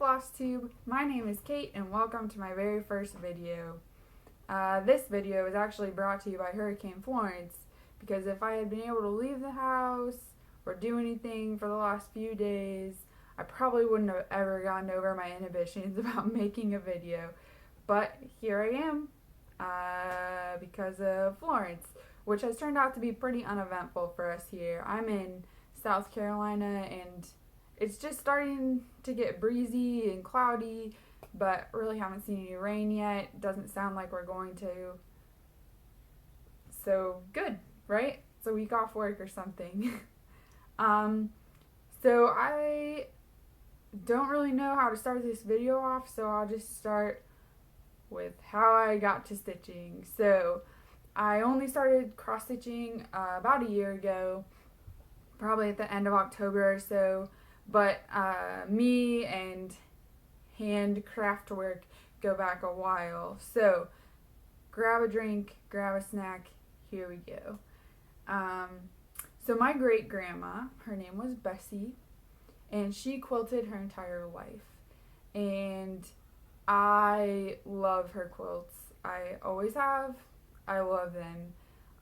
FlossTube, my name is Kate and welcome to my very first video. This video is actually brought to you by Hurricane Florence because if I had been able to leave the house or do anything for the last few days, I probably wouldn't have ever gotten over my inhibitions about making a video. But here I am because of Florence, which has turned out to be pretty uneventful for us here. I'm in South Carolina and it's just starting to get breezy and cloudy, but really haven't seen any rain yet. Doesn't sound like we're going to. So good, right? It's a week off work or something. So I don't really know how to start this video off, so I'll just start with how I got to stitching. So I only started cross stitching about a year ago, probably at the end of October or so. But me and handcraft work go back a while. So grab a drink, grab a snack, here we go. So my great grandma, her name was Bessie, and she quilted her entire life. And I love her quilts. I always have. I love them.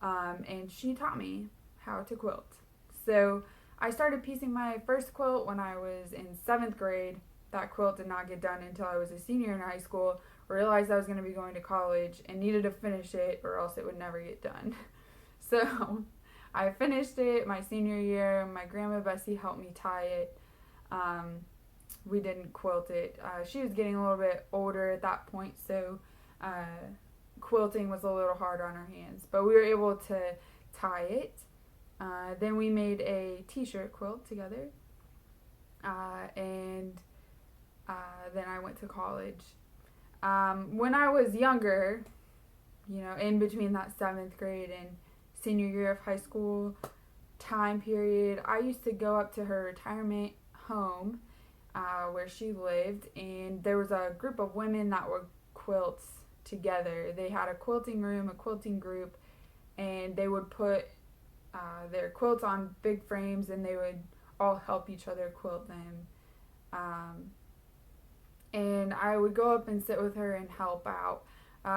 And she taught me how to quilt. So I started piecing my first quilt when I was in 7th grade. That quilt did not get done until I was a senior in high school. Realized I was going to be going to college and needed to finish it or else it would never get done. So I finished it my senior year. My grandma Bessie helped me tie it. We didn't quilt it. She was getting a little bit older at that point, so quilting was a little hard on her hands. But we were able to tie it. Then we made a t-shirt quilt together, and then I went to college. When I was younger, you know, in between that 7th grade and senior year of high school time period, I used to go up to her retirement home where she lived, and there was a group of women that would quilt together. They had a quilting room, a quilting group, and they would put their quilts on big frames and they would all help each other quilt them. And I would go up and sit with her and help out.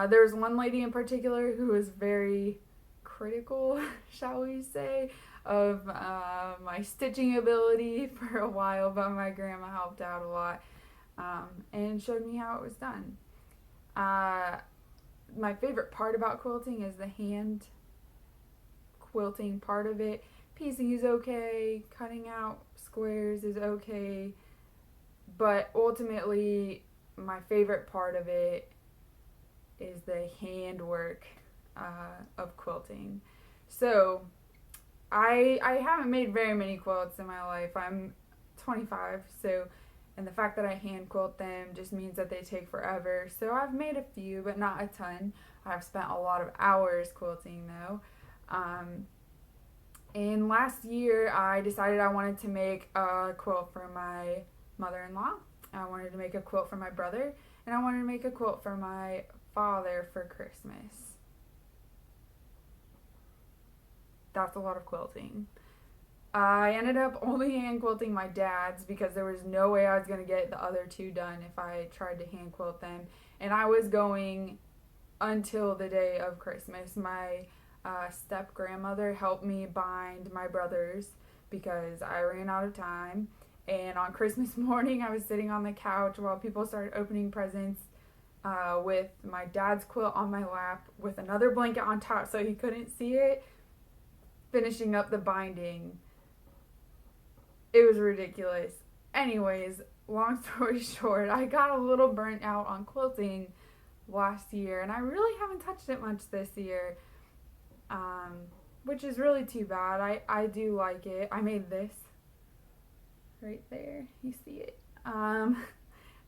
There was one lady in particular who was very critical, shall we say, of my stitching ability for a while, but my grandma helped out a lot and showed me how it was done. My favorite part about quilting is the hand quilting part of it. Piecing is okay, cutting out squares is okay, but ultimately my favorite part of it is the handwork of quilting. So I haven't made very many quilts in my life. I'm 25, so, and the fact that I hand quilt them just means that they take forever. So I've made a few, but not a ton. I've spent a lot of hours quilting though. And last year I decided I wanted to make a quilt for my mother-in-law. I wanted to make a quilt for my brother, and I wanted to make a quilt for my father for Christmas. That's a lot of quilting. I ended up only hand quilting my dad's because there was no way I was going to get the other two done if I tried to hand quilt them. And I was going until the day of Christmas. My step-grandmother helped me bind my brothers because I ran out of time. And on Christmas morning, I was sitting on the couch while people started opening presents with my dad's quilt on my lap with another blanket on top so he couldn't see it, finishing up the binding. It was ridiculous. Anyways, long story short, I got a little burnt out on quilting last year, and I really haven't touched it much this year, which is really too bad. I do like it. I made this right there. You see it.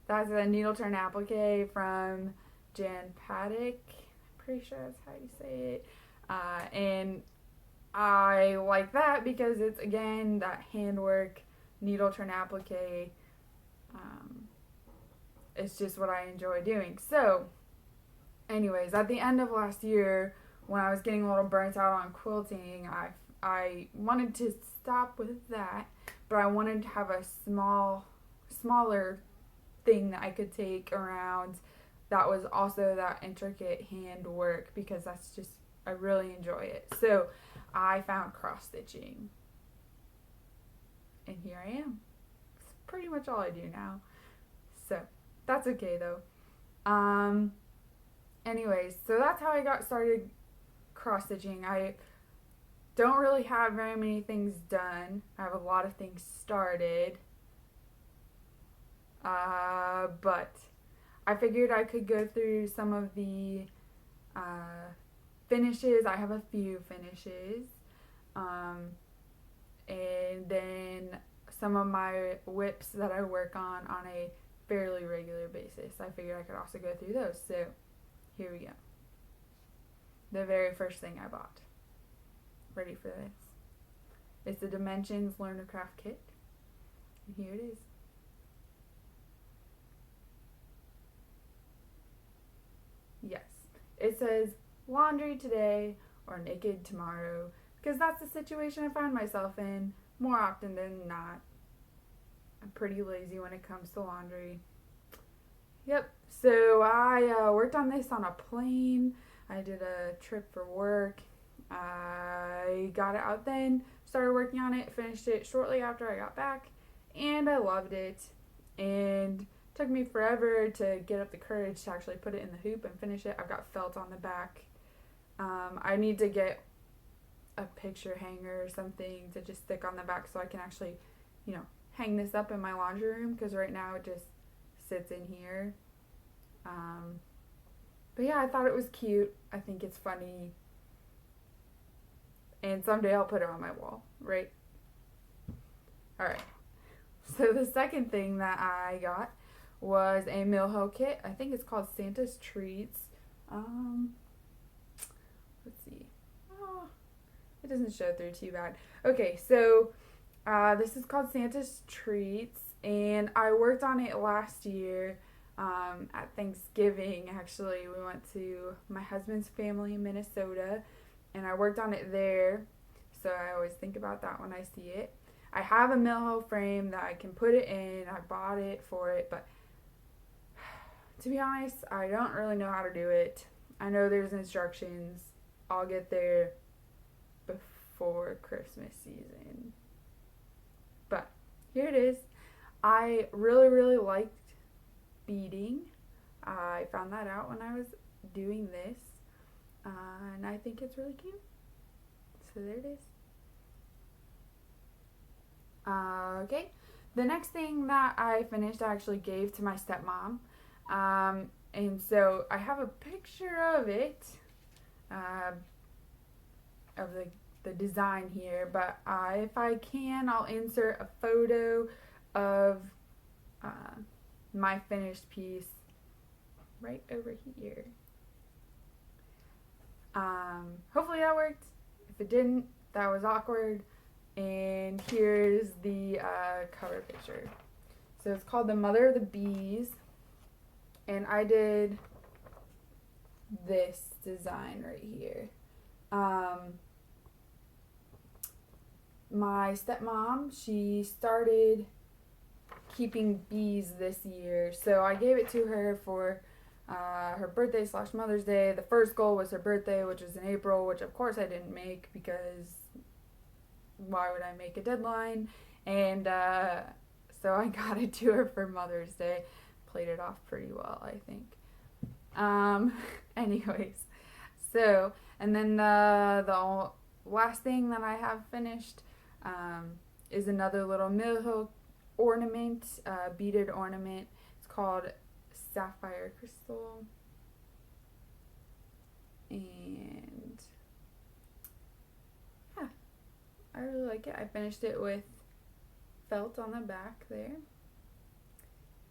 That's a needle turn applique from Jan Paddock. I'm pretty sure that's how you say it. And I like that because it's, again, that handwork needle turn applique. It's just what I enjoy doing. So, anyways, at the end of last year, when I was getting a little burnt out on quilting, I wanted to stop with that, but I wanted to have a smaller thing that I could take around that was also that intricate hand work, because that's just, I really enjoy it. So I found cross stitching, and here I am. It's pretty much all I do now, so that's okay though. Anyways, so that's how I got started cross stitching. I don't really have very many things done. I have a lot of things started, but I figured I could go through some of the finishes. I have a few finishes, and then some of my whips that I work on a fairly regular basis. I figured I could also go through those. So here we go. The very first thing I bought. Ready for this? It's the Dimensions Learner Craft Kit. And here it is. Yes. It says laundry today or naked tomorrow, because that's the situation I find myself in more often than not. I'm pretty lazy when it comes to laundry. Yep. So I worked on this on a plane. I did a trip for work. I got it out then, started working on it, finished it shortly after I got back, and I loved it. And it took me forever to get up the courage to actually put it in the hoop and finish it. I've got felt on the back. I need to get a picture hanger or something to just stick on the back so I can actually, hang this up in my laundry room, because right now it just sits in here. But yeah, I thought it was cute. I think it's funny. And someday I'll put it on my wall, right? Alright. So the second thing that I got was a mill hoe kit. I think it's called Santa's Treats. Let's see. Oh, it doesn't show through too bad. Okay, so this is called Santa's Treats, and I worked on it last year at Thanksgiving. Actually, we went to my husband's family in Minnesota, and I worked on it there, so I always think about that when I see it. I have a mill hoe frame that I can put it in. I bought it for it, but to be honest, I don't really know how to do it. I know there's instructions. I'll get there before Christmas season. But here it is. I really, really liked beading. I found that out when I was doing this. And I think it's really cute. So there it is. Okay. The next thing that I finished, I actually gave to my stepmom. And so I have a picture of it, of the design here, but if I can, I'll insert a photo of my finished piece right over here. Hopefully that worked. If it didn't, that was awkward. And here's the cover picture. So it's called The Mother of the Bees, and I did this design right here. My stepmom, she started keeping bees this year, so I gave it to her for her birthday / Mother's Day. The first goal was her birthday, which was in April, which of course I didn't make, because why would I make a deadline? And so I got it to her for Mother's Day. Played it off pretty well, I think. Anyways, so, and then the last thing that I have finished is another little mill hoe ornament, beaded ornament. It's called Sapphire Crystal, and yeah, I really like it. I finished it with felt on the back there,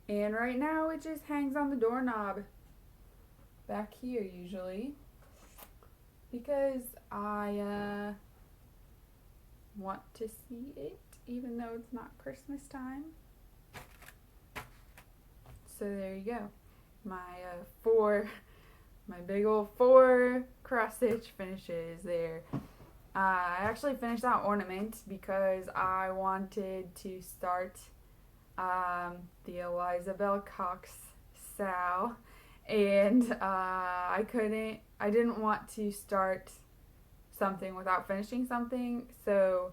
and right now it just hangs on the doorknob back here usually, because I want to see it even though it's not Christmas time. So there you go. My big old 4 cross stitch finishes there. I actually finished that ornament because I wanted to start the Eliza Cox sow, and I didn't want to start something without finishing something, so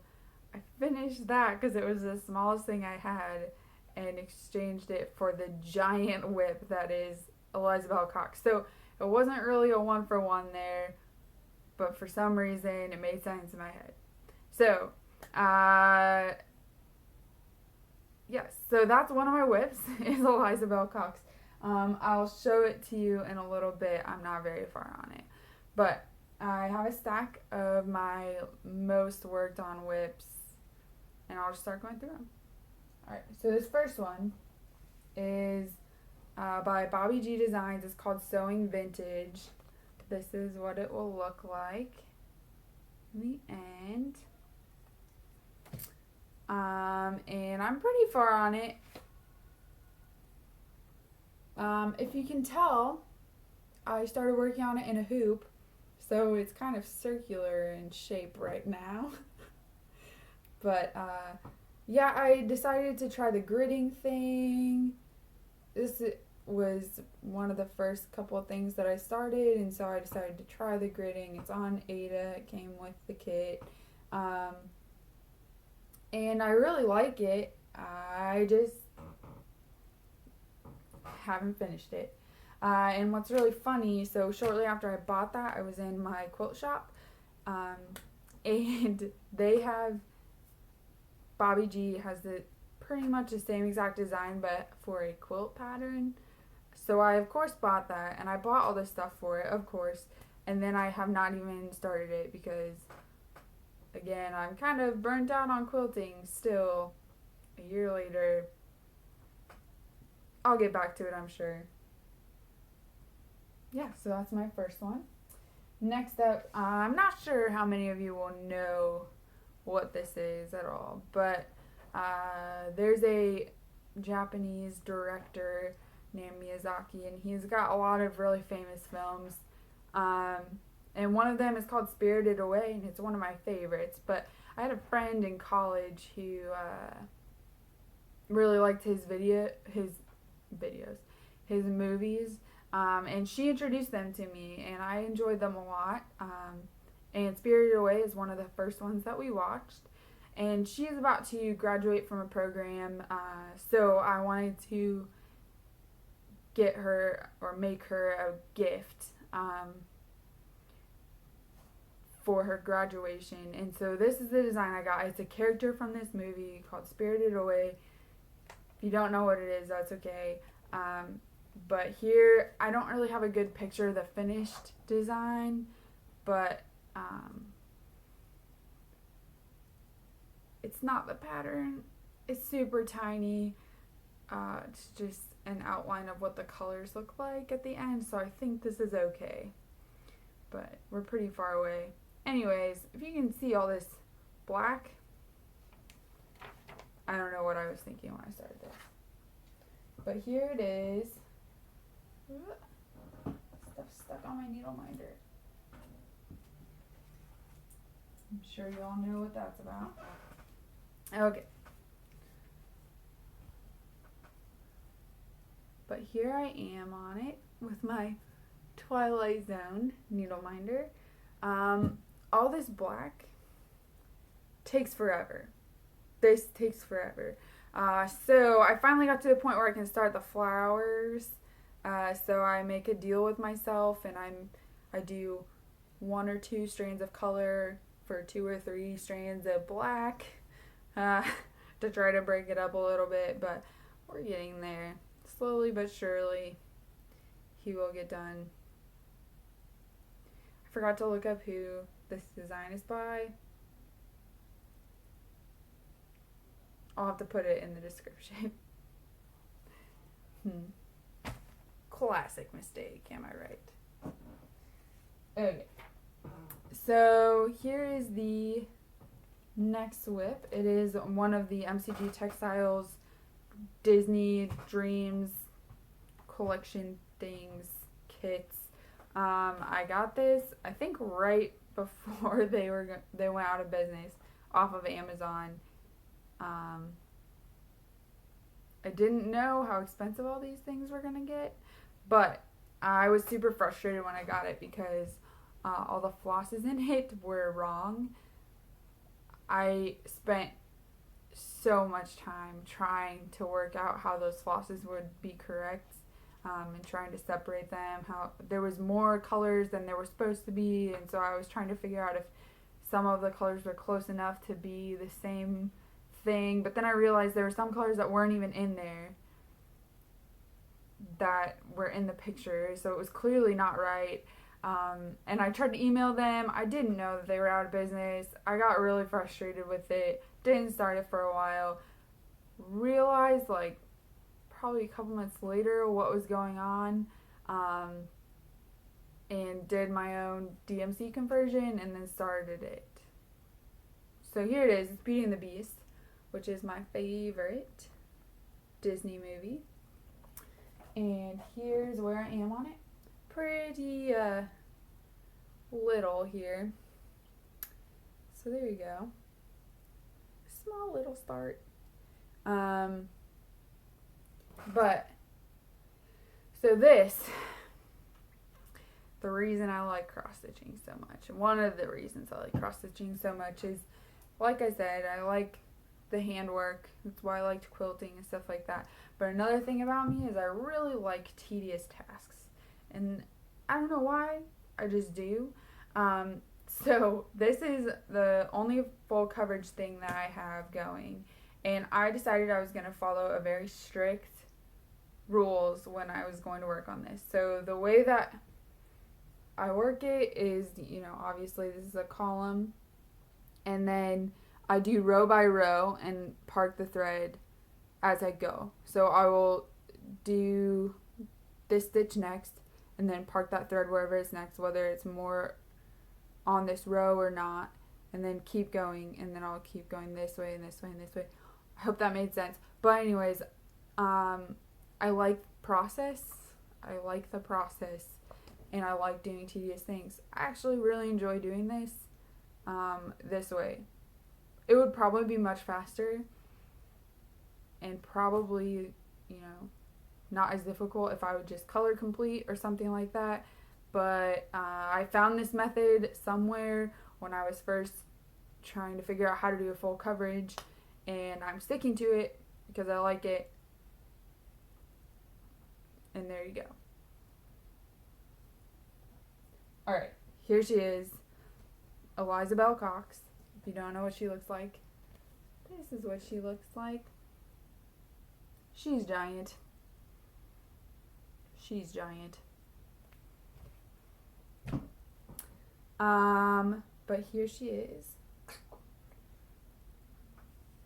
I finished that because it was the smallest thing I had and exchanged it for the giant whip that is Eliza Cox. So it wasn't really a one for one there, but for some reason it made sense in my head. So, yes, so that's one of my whips is Eliza Cox. I'll show it to you in a little bit. I'm not very far on it, but I have a stack of my most worked on whips, and I'll just start going through them. Alright, so this first one is by Bobbie G Designs. It's called Sewing Vintage. This is what it will look like in the end. And I'm pretty far on it. If you can tell, I started working on it in a hoop, so it's kind of circular in shape right now. But yeah, I decided to try the gridding thing. This was one of the first couple of things that I started, and so I decided to try the gridding. It's on Ada. It came with the kit. And I really like it. I just haven't finished it. And what's really funny, so shortly after I bought that, I was in my quilt shop, and they have, Bobbie G has pretty much the same exact design, but for a quilt pattern. So I, of course, bought that, and I bought all this stuff for it, of course, and then I have not even started it because, again, I'm kind of burnt out on quilting still. A year later, I'll get back to it, I'm sure. Yeah, so that's my first one. Next up, I'm not sure how many of you will know what this is at all, but there's a Japanese director named Miyazaki, and he's got a lot of really famous films, and one of them is called Spirited Away, and it's one of my favorites. But I had a friend in college who really liked his movies, and she introduced them to me, and I enjoyed them a lot. And Spirited Away is one of the first ones that we watched. And she is about to graduate from a program, so I wanted to get her or make her a gift for her graduation. And so this is the design I got. It's a character from this movie called Spirited Away. If you don't know what it is, that's okay. But here, I don't really have a good picture of the finished design, but it's not the pattern. It's super tiny. It's just an outline of what the colors look like at the end, so I think this is okay. But we're pretty far away. Anyways, if you can see all this black, I don't know what I was thinking when I started this. But here it is. Stuff stuck on my needle minder. I'm sure you all know what that's about. Okay. But here I am on it with my Twilight Zone needle minder. All this black takes forever. This takes forever. So I finally got to the point where I can start the flowers. So I make a deal with myself, and I do 1 or 2 strands of color for 2 or 3 strands of black to try to break it up a little bit, but we're getting there. Slowly but surely, he will get done. I forgot to look up who this design is by. I'll have to put it in the description. Classic mistake, am I right? Okay. So here is the next whip. It is one of the MCG Textiles Disney Dreams collection things, kits. I got this, I think, right before they went out of business, off of Amazon. I didn't know how expensive all these things were gonna get, but I was super frustrated when I got it because all the flosses in it were wrong. I spent so much time trying to work out how those flosses would be correct, and trying to separate them. How there was more colors than there were supposed to be, and so I was trying to figure out if some of the colors were close enough to be the same thing. But then I realized there were some colors that weren't even in there that were in the picture, so it was clearly not right. And I tried to email them. I didn't know that they were out of business. I got really frustrated with it. Didn't start it for a while. Realized like probably a couple months later what was going on. And did my own DMC conversion and then started it. So here it is. It's Beauty and the Beast, which is my favorite Disney movie. And here's where I am on it. Pretty little here. So there you go. Small little start. But so this, the reason I like cross stitching so much, and one of the reasons I like cross stitching so much is, like I said, I like the handwork. That's why I liked quilting and stuff like that. But another thing about me is I really like tedious tasks. And I don't know why, I just do. So this is the only full coverage thing that I have going. And I decided I was going to follow a very strict rules when I was going to work on this. So the way that I work it is, you know, obviously this is a column. And then I do row by row and park the thread as I go. So I will do this stitch next and then park that thread wherever it's next, whether it's more on this row or not, and then keep going, and then I'll keep going this way and this way and this way. I hope that made sense. But anyways, I like process. I like the process, and I like doing tedious things. I actually really enjoy doing this this way. It would probably be much faster and probably, you know, not as difficult if I would just color complete or something like that. But I found this method somewhere when I was first trying to figure out how to do a full coverage, and I'm sticking to it because I like it. And there you go. Alright, here she is, Eliza Bell Cox. If you don't know what she looks like, this is what she looks like. She's giant. She's giant. But here she is.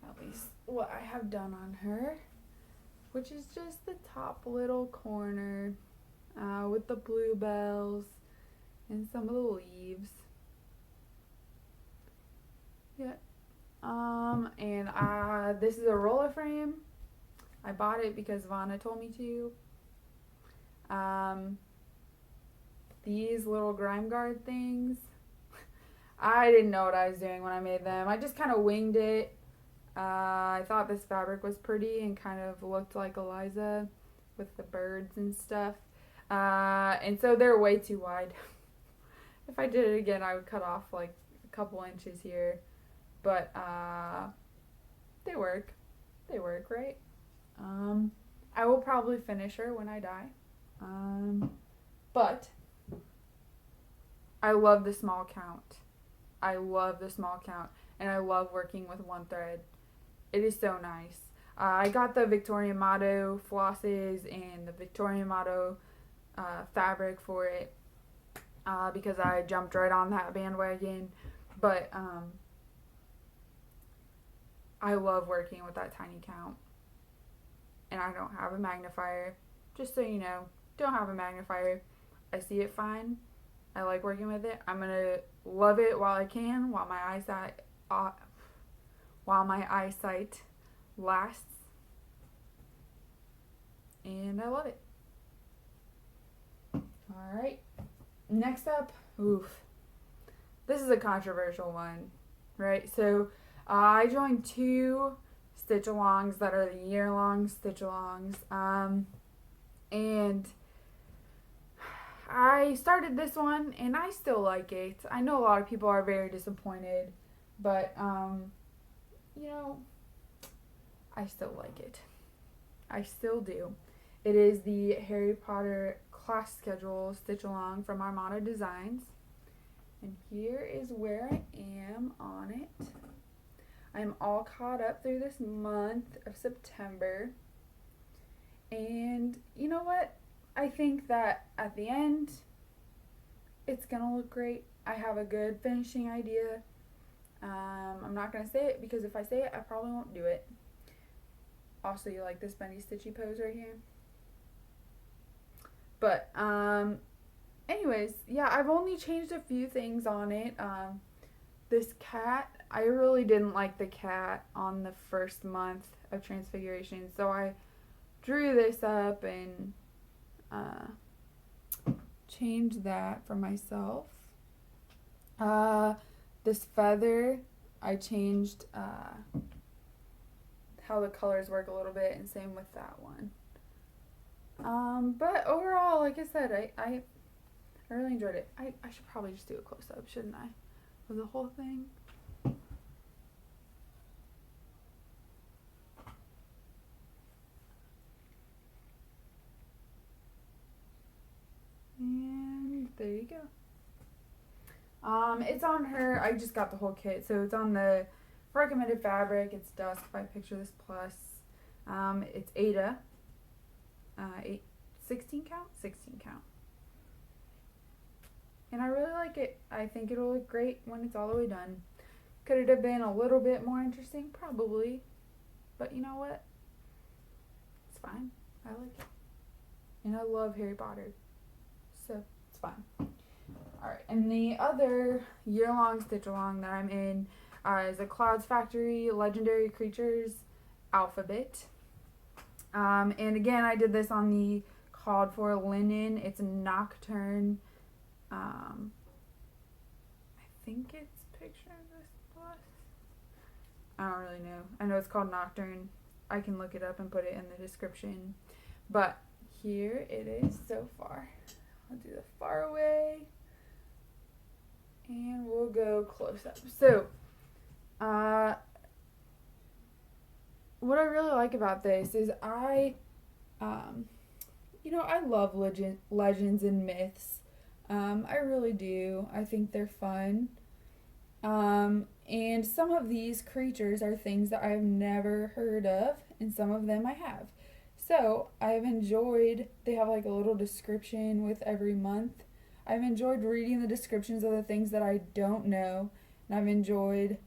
At least what I have done on her, which is just the top little corner with the bluebells and some of the leaves. Yeah. And this is a roller frame. I bought it because Vonna told me to. These little grime guard things, I didn't know what I was doing when I made them. I just kind of winged it. I thought this fabric was pretty and kind of looked like Eliza with the birds and stuff. And so they're way too wide. If I did it again, I would cut off like a couple inches here. But they work. They work, right? I will probably finish her when I die. But I love the small count. I love the small count, and I love working with one thread. It is so nice. I got the Victorian motto flosses and the Victorian motto fabric for it because I jumped right on that bandwagon. But I love working with that tiny count. And I don't have a magnifier. Just so you know, don't have a magnifier. I see it fine. I like working with it. I'm gonna love it while I can, while my eyesight lasts. And I love it. Alright. Next up, this is a controversial one, right? So I joined 2 stitch alongs that are the year-long stitch alongs. And I started this one and I still like it. I know a lot of people are very disappointed, but you know, I still like it. I still do. It is the Harry Potter class schedule stitch along from Armada Designs. And here is where I am on it. I'm all caught up through this month of September. And you know what? I think that at the end, it's going to look great. I have a good finishing idea. I'm not going to say it because if I say it, I probably won't do it. Also, you like this Bendy Stitchy pose right here? But, anyways, yeah, I've only changed a few things on it. This cat, I really didn't like the cat on the first month of Transfiguration, so I drew this up and changed that for myself. This feather, I changed how the colors work a little bit, and same with that one. But overall, like I said, I really enjoyed it. I should probably just do a close-up, shouldn't I? Of the whole thing. And there you go. It's on her, I just got the whole kit, so it's on the recommended fabric. It's Dusk by Picture This Plus. It's Ada. 16 count? 16 count. And I really like it. I think it'll look great when it's all the way done. Could it have been a little bit more interesting? Probably. But you know what? It's fine. I like it. And I love Harry Potter. So, it's fine. Alright, and the other year-long stitch-along that I'm in is a CloudsFactory Legendary Creatures Alphabet. And again, I did this on the called for linen. It's Nocturne. I think it's Picture This Plus. I don't really know. I know it's called Nocturne. I can look it up and put it in the description. But here it is so far. I'll do the far away. And we'll go close up. So, what I really like about this is I love legends and myths. I really do. I think they're fun. And some of these creatures are things that I've never heard of, and some of them I have. So, I've enjoyed, they have like a little description with every month. I've enjoyed reading the descriptions of the things that I don't know, and I've enjoyed,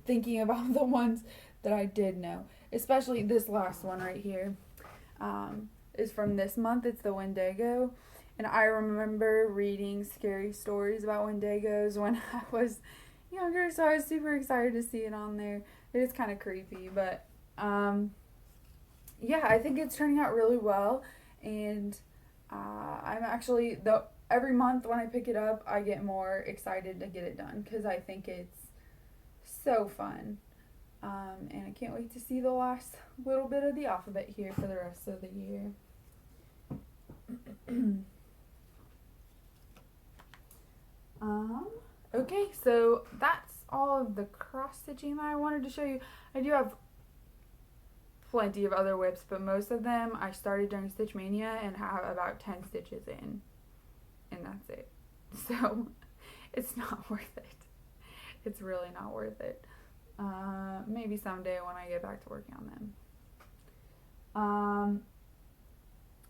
thinking about the ones that I did know. Especially this last one right here is from this month. It's the Wendigo. And I remember reading scary stories about Wendigos when I was younger, so I was super excited to see it on there. It is kind of creepy, but yeah, I think it's turning out really well. And I'm actually, every month when I pick it up, I get more excited to get it done because I think it's so fun. And I can't wait to see the last little bit of the alphabet here for the rest of the year. Okay, so that's all of the cross stitching that I wanted to show you. I do have plenty of other whips, but most of them I started during Stitch Mania and have about 10 stitches in, and that's it. So it's not worth it. It's really not worth it. Maybe someday when I get back to working on them.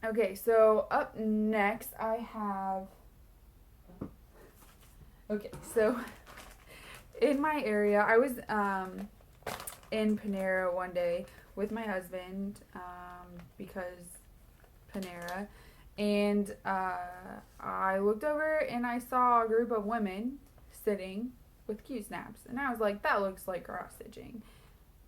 Okay, so up next I have, okay, so in my area, I was in Panera one day with my husband, because Panera, and I looked over and I saw a group of women sitting with Q-snaps, and I was like, that looks like cross stitching.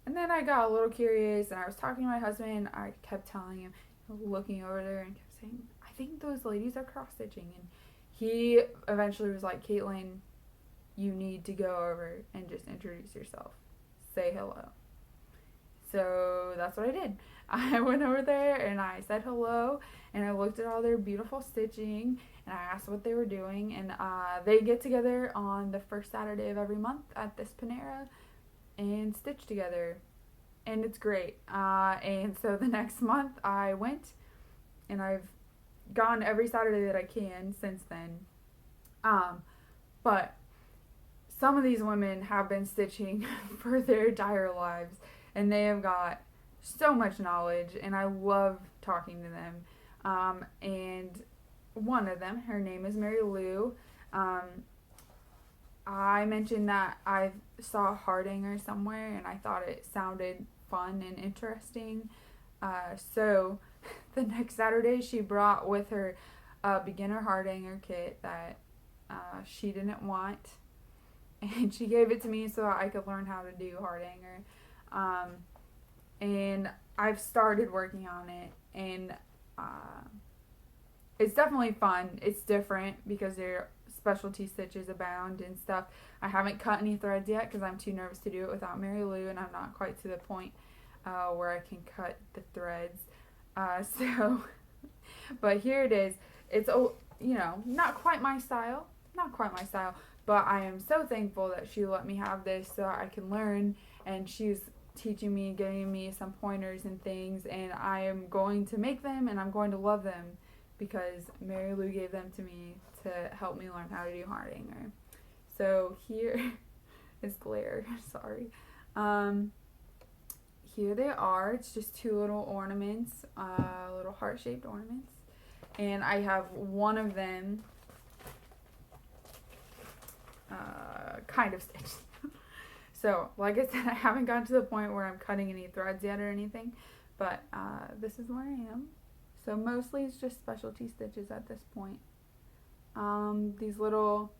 And then I got a little curious, and I was talking to my husband. I kept telling him, looking over there, and kept saying, I think those ladies are cross stitching. And he eventually was like, Kaitlin, you need to go over and just introduce yourself. Say hello. So that's what I did. I went over there and I said hello, and I looked at all their beautiful stitching, and I asked what they were doing, and they get together on the first Saturday of every month at this Panera and stitch together, and it's great. And so the next month I went, and I've gone every Saturday that I can since then. But some of these women have been stitching for their entire lives, and they have got so much knowledge, and I love talking to them. And one of them, her name is Mary Lou. I mentioned that I saw Hardanger somewhere, and I thought it sounded fun and interesting. So the next Saturday, she brought with her a beginner Hardanger kit that she didn't want, and she gave it to me so I could learn how to do Hardanger. And I've started working on it, and it's definitely fun. It's different because their specialty stitches abound and stuff. I haven't cut any threads yet because I'm too nervous to do it without Mary Lou, and I'm not quite to the point where I can cut the threads. But here it is. It's, not quite my style, but I am so thankful that she let me have this so I can learn, and she's teaching me, giving me some pointers and things, and I am going to make them, and I'm going to love them because Mary Lou gave them to me to help me learn how to do Hardanger. So here is glare, sorry. Here they are. It's just two little ornaments, little heart-shaped ornaments, and I have one of them kind of stitched. So, like I said, I haven't gotten to the point where I'm cutting any threads yet or anything, but this is where I am. So mostly it's just specialty stitches at this point. These little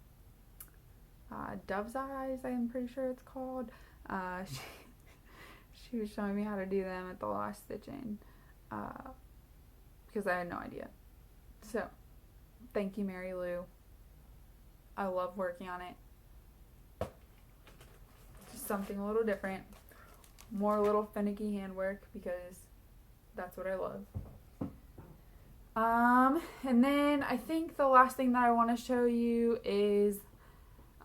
dove's eyes, I'm pretty sure it's called. She was showing me how to do them at the last stitching because I had no idea. So, thank you, Mary Lou. I love working on it. Something a little different, more little finicky handwork because that's what I love. And then I think the last thing that I want to show you is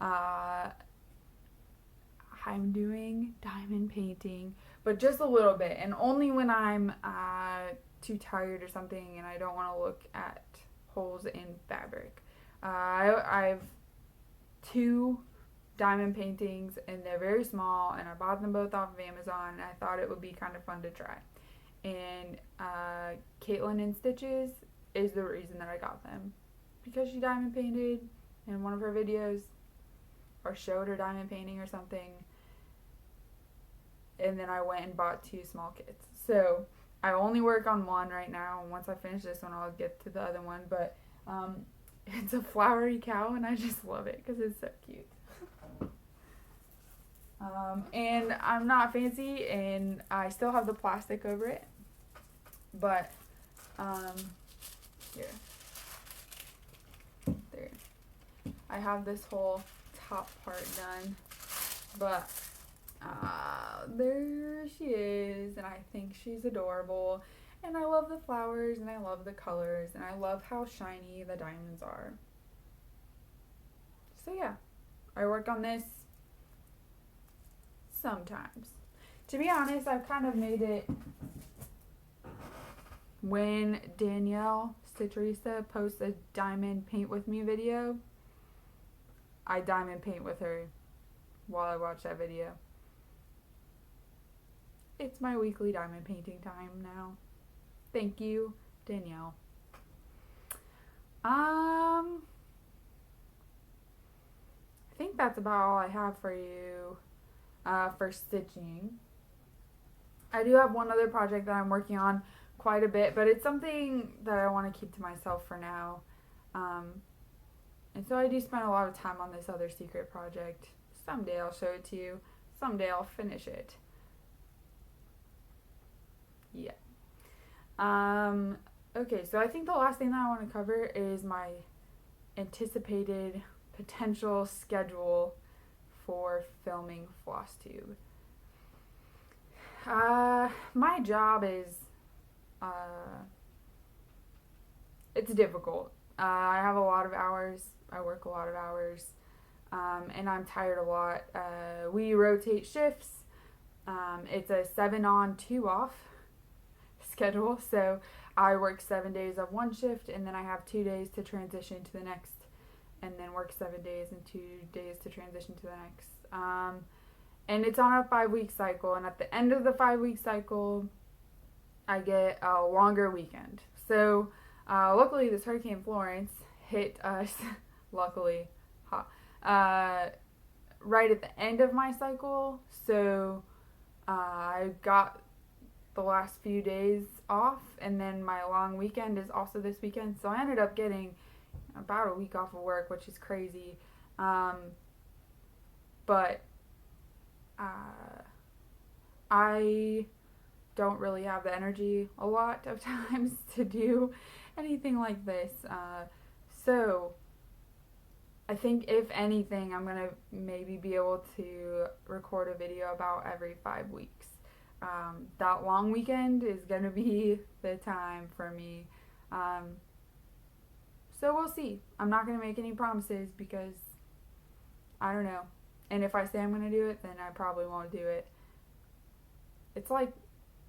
I'm doing diamond painting, but just a little bit, and only when I'm too tired or something and I don't want to look at holes in fabric. I've two diamond paintings, and they're very small, and I bought them both off of Amazon, and I thought it would be kind of fun to try. And Kaitlin in Stitches is the reason that I got them, because she diamond painted in one of her videos, or showed her diamond painting or something, and then I went and bought two small kits. So I only work on one right now, and once I finish this one I'll get to the other one, but it's a flowery cow, and I just love it because it's so cute. And I'm not fancy, and I still have the plastic over it, but here, there, I have this whole top part done, but there she is, and I think she's adorable, and I love the flowers, and I love the colors, and I love how shiny the diamonds are. So yeah, I work on this sometimes. To be honest, I've kind of made it when Danielle, Stitcherista, posts a diamond paint with me video. I diamond paint with her while I watch that video. It's my weekly diamond painting time now. Thank you, Danielle. I think that's about all I have for you for stitching. I do have one other project that I'm working on quite a bit, but it's something that I want to keep to myself for now. And so I do spend a lot of time on this other secret project. Someday I'll show it to you. Someday I'll finish it. Yeah. Okay, so I think the last thing that I want to cover is my anticipated potential schedule for filming FlossTube. My job is, it's difficult. I have a lot of hours. I work a lot of hours, and I'm tired a lot. We rotate shifts. It's a 7 on, 2 off schedule, so I work 7 days of one shift, and then I have 2 days to transition to the next, and then work 7 days and 2 days to transition to the next. And it's on a 5-week cycle, and at the end of the 5-week cycle, I get a longer weekend. So, luckily, this Hurricane Florence hit us, luckily, right at the end of my cycle, so I got the last few days off, and then my long weekend is also this weekend, so I ended up getting about a week off of work, which is crazy, but I don't really have the energy a lot of times to do anything like this, so I think if anything, I'm gonna maybe be able to record a video about every 5 weeks. That long weekend is gonna be the time for me, so we'll see. I'm not gonna make any promises because I don't know, and if I say I'm gonna do it, then I probably won't do it. It's like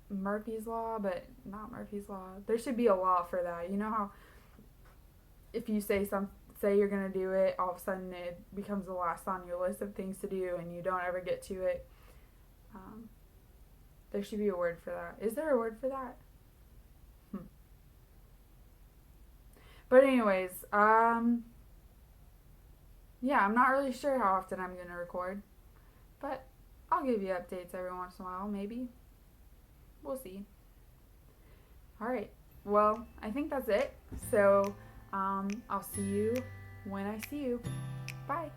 Murphy's Law, but not Murphy's Law. There should be a law for that. You know how if you say you're gonna do it, all of a sudden it becomes the last on your list of things to do, and you don't ever get to it. There should be a word for that. Is there a word for that? But anyways, yeah, I'm not really sure how often I'm gonna record, but I'll give you updates every once in a while, maybe. We'll see. Alright, well, I think that's it. So, I'll see you when I see you. Bye.